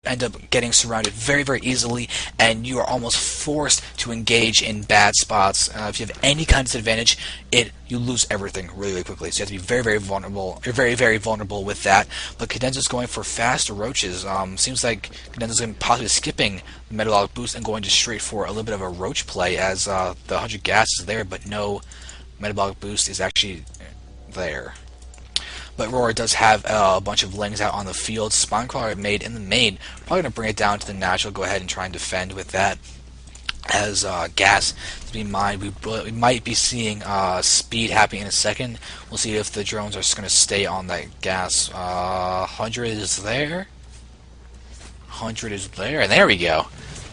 end up getting surrounded very, very easily, and you are almost forced to engage in bad spots. If you have any kind of disadvantage, you lose everything really, really quickly. So you have to be very, very vulnerable. You're very, very vulnerable with that. But CadenZa's going for fast roaches. Seems like CadenZa's going to possibly skipping the metabolic boost and going just straight for a little bit of a roach play, as the 100 gas is there, but no metabolic boost is actually there. But Aurora does have a bunch of lings out on the field. Spawn Crawler made in the main. Probably going to bring it down to the natural. Go ahead and try and defend with that. As gas to be in mind, we might be seeing speed happening in a second. We'll see if the drones are just going to stay on that gas. 100 is there. 100 is there. And there we go.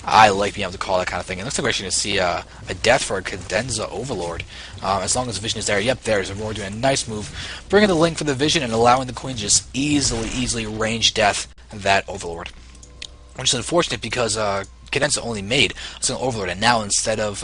I like being able to call that kind of thing. It looks like we're actually going to see a death for a CadenZa Overlord. As long as the vision is there. Yep, there's Aurora doing a nice move. Bringing the link for the vision and allowing the Queen to just easily range death that Overlord. Which is unfortunate because CadenZa only made a single Overlord, and now instead of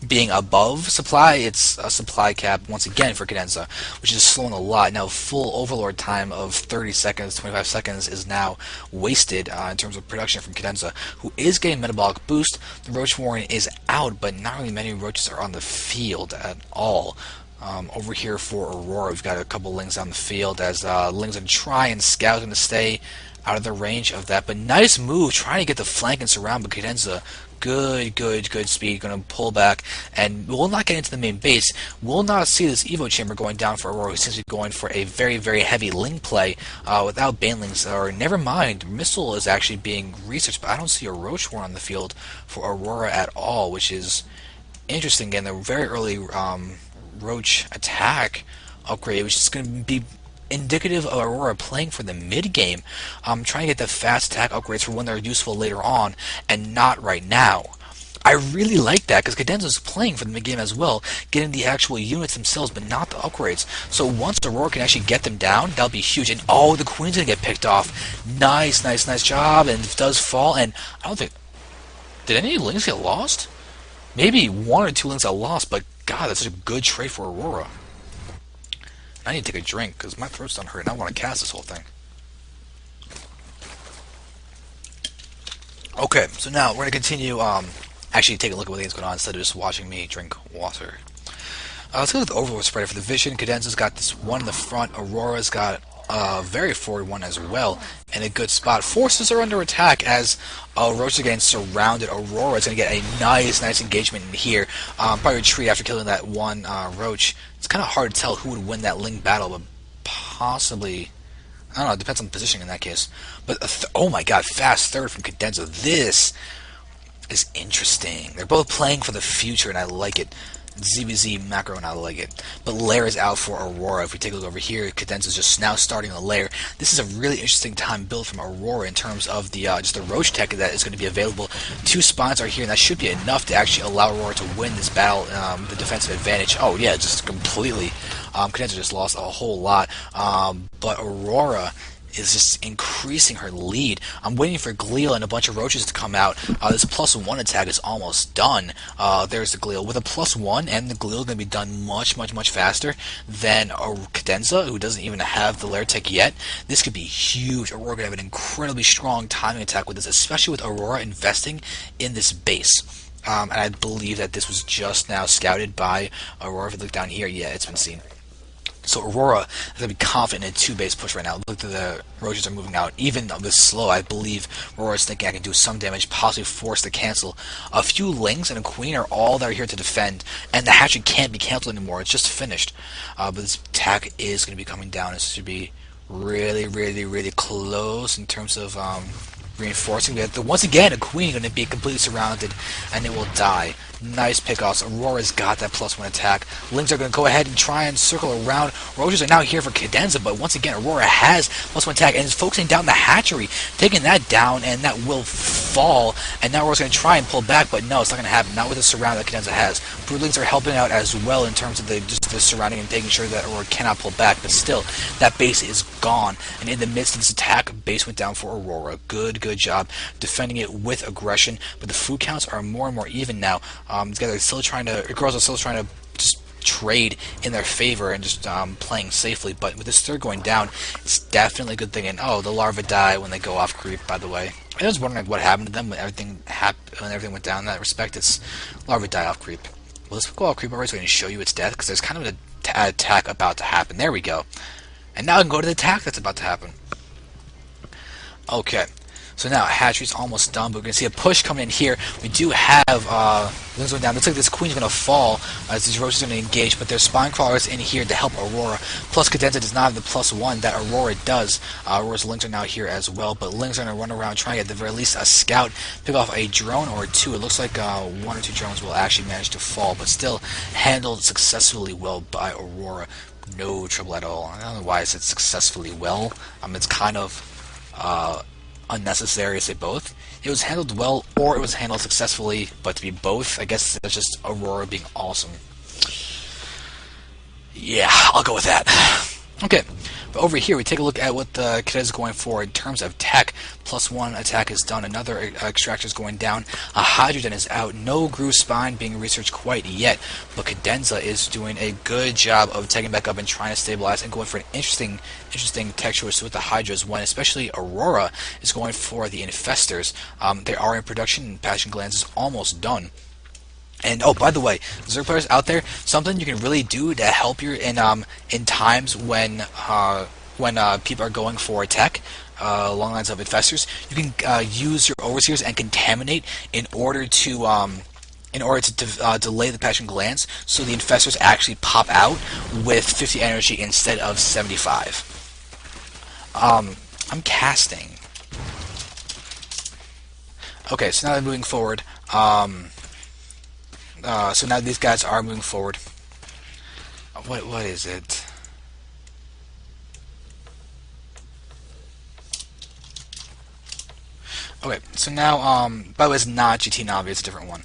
being above supply, it's a supply cap once again for CadenZa, which is slowing a lot. Now full Overlord time of 30 seconds, 25 seconds is now wasted in terms of production from CadenZa, who is getting metabolic boost. The Roach Warren is out, but not really many roaches are on the field at all. Over here for Aurora, we've got a couple lings on the field as lings are trying and scouting to stay out of the range of that. But nice move, trying to get the flank and surround, but CadenZa, good speed, going to pull back, and will not get into the main base. Will not see this Evo chamber going down for Aurora, who seems to be going for a very, very heavy ling play without banelings, or never mind, Missile is actually being researched, but I don't see a Roach War on the field for Aurora at all, which is interesting. Again, the very early Roach attack upgrade, which is going to be indicative of Aurora playing for the mid game, trying to get the fast attack upgrades for when they're useful later on, and not right now. I really like that because CadenZa's playing for the mid game as well, getting the actual units themselves, but not the upgrades. So once Aurora can actually get them down, that'll be huge. And oh, the Queen's gonna get picked off. Nice job, and it does fall. And I don't think, did any lings get lost? Maybe one or two lings got lost, but God, that's such a good trade for Aurora. I need to take a drink because my throat's done hurt and I want to cast this whole thing. Okay, so now we're going to continue actually take a look at what's going on instead of just watching me drink water. Let's go with the Overlord spreader for the vision. CadenZa's got this one in the front. Aurora's got a very forward one as well, and a good spot. Forces are under attack as Roach is getting surrounded. Aurora is going to get a nice engagement in here. Probably retreat after killing that one Roach. It's kind of hard to tell who would win that Ling battle, but possibly, I don't know, it depends on the position in that case. But oh my god, fast third from CadenZa. This is interesting. They're both playing for the future, and I like it. ZVZ macro, and I like it. But lair is out for Aurora. If we take a look over here, CadenZa is just now starting the lair. This is a really interesting time build from Aurora in terms of the just the Roach tech that is going to be available. 2 spawns are here, and that should be enough to actually allow Aurora to win this battle, the defensive advantage. Oh yeah, just completely. CadenZa just lost a whole lot, but Aurora is just increasing her lead. I'm waiting for Gleal and a bunch of roaches to come out. This +1 attack is almost done. There's the Gleal. With a +1 and the Gleal going to be done much faster than CadenZa, who doesn't even have the lair tech yet. This could be huge. Aurora going to have an incredibly strong timing attack with this, especially with Aurora investing in this base. And I believe that this was just now scouted by Aurora. If you look down here, yeah, it's been seen. So Aurora is going to be confident in a 2-base push right now. Look at the roaches are moving out. Even though this slow, I believe Aurora is thinking I can do some damage, possibly force to cancel. A few lings and a queen are all that are here to defend, and the hatchery can't be canceled anymore. It's just finished. But this attack is going to be coming down. This should be really close in terms of reinforcing. Once again, a queen going to be completely surrounded, and it will die. Nice pickoffs. Aurora's got that +1 attack. Lings are going to go ahead and try and circle around. Roaches are now here for CadenZa, but once again, Aurora has +1 attack and is focusing down the hatchery, taking that down, and that will fall. And now Aurora's going to try and pull back, but no, it's not going to happen. Not with the surround that CadenZa has. Broodlings are helping out as well in terms of just the surrounding and making sure that Aurora cannot pull back, but still, that base is gone. And in the midst of this attack, base went down for Aurora. Good job defending it with aggression, but the food counts are more and more even now. These guys are still trying to, girls are still trying to just trade in their favor and just playing safely, but with this third going down, it's definitely a good thing. And oh, the larvae die when they go off creep, by the way. I was wondering what happened to them when everything went down in that respect. It's larvae die off creep. Well, let's go off creep already so I can show you its death, because there's kind of an attack about to happen. There we go. And now I can go to the attack that's about to happen. Okay. So now hatchery's almost done, but we're going to see a push coming in here. We do have things going down. Looks like this queen's going to fall as these roaches are going to engage, but there's spine crawlers in here to help Aurora. Plus CadenZa does not have the +1 that Aurora does. Aurora's lings are now here as well, but lings are going to run around trying to get at the very least a scout, pick off a drone or two. It looks like 1 or 2 drones will actually manage to fall, but still handled successfully well by Aurora. No trouble at all. I don't know why I said successfully well. It's kind of unnecessary to say both. It was handled well, or it was handled successfully, but to be both, I guess that's just Aurora being awesome. Yeah, I'll go with that. Okay, but over here we take a look at what the CadenZa is going for in terms of tech. +1 attack is done, another extractor is going down, a hydrogen is out, no groove spine being researched quite yet, but CadenZa is doing a good job of taking back up and trying to stabilize and going for an interesting tech choice with the hydras, when especially Aurora is going for the infestors. They are in production, and passion glands is almost done. And oh, by the way, Zerg players out there, something you can really do to help you in times when people are going for tech along the lines of infestors, you can use your overseers and contaminate in order to delay the passion glands, so the infestors actually pop out with 50 energy instead of 75. I'm casting. Okay, so now they're moving forward. So now these guys are moving forward. What is it? Okay, so now, by the way, it's not GT Navi, it's a different one.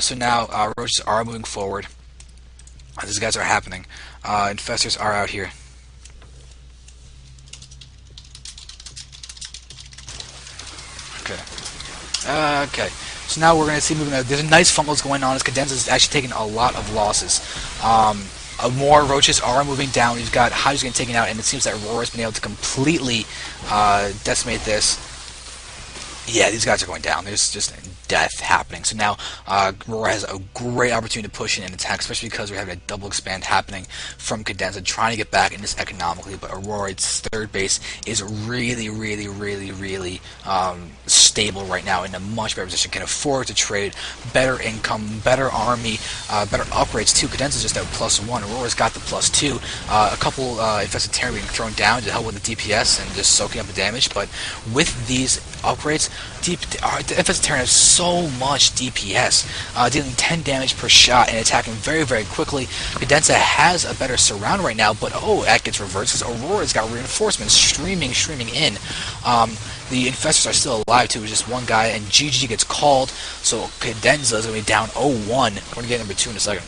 So now, roaches are moving forward. These guys are happening. Infestors are out here. Okay. Okay. So now we're going to see moving. There's a nice fumbles going on as CadenZa is actually taking a lot of losses. More roaches are moving down. You've got Hydras getting taken out, and it seems that Aurora's been able to completely decimate this. Yeah, these guys are going down. There's just death happening. So now Aurora has a great opportunity to push in and attack, especially because we're having a double expand happening from CadenZa, trying to get back in this economically. But Aurora's third base is really stable right now, in a much better position, can afford to trade, better income, better army, better upgrades too. CadenZa's just at +1. Aurora's got the +2. A couple infested Terran being thrown down to help with the DPS and just soaking up the damage. But with these upgrades, the infested Terran has so much DPS, dealing 10 damage per shot and attacking very quickly. CadenZa has a better surround right now, but that gets reversed because Aurora's got reinforcements streaming in. The infestors are still alive too, with just one guy, and GG gets called, so CadenZa is going to be down 0-1. We're going to get number 2 in a second.